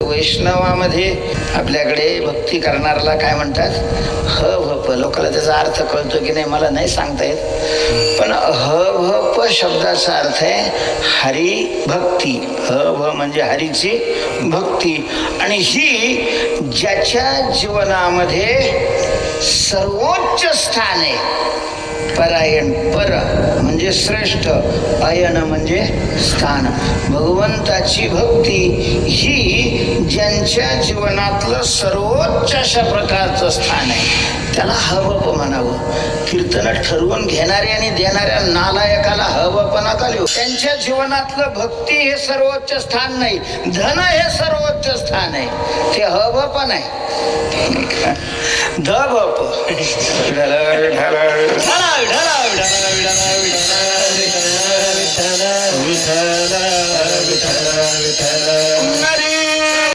वैष्णवामध्ये आपल्याकडे भक्ती करणाऱ्याला काय म्हणतात? ह भ प. लोकांना त्याचा अर्थ कळतो की नाही मला नाही सांगता येत, पण ह भ प शब्दाचा अर्थ आहे हरी भक्ती. ह भ म्हणजे हरीची भक्ती. आणि ही ज्याच्या जीवनामध्ये सर्वोच्च स्थान आहे. परायण, पर म्हणजे श्रेष्ठ, अयन म्हणजे स्थान. भगवंताची भक्ती ही ज्यांच्या जीवनातलं सर्वोच्च अशा प्रकारचं स्थान आहे त्याला हवप म्हणावं. कीर्तन ठरवून घेणाऱ्या आणि देणाऱ्या नालायकाला हवप नका लिहू. त्यांच्या जीवनातलं भक्ती हे सर्वोच्च स्थान नाही, धन हे सर्वोच्च स्थान आहे, ते हवप नाही. धबप हरी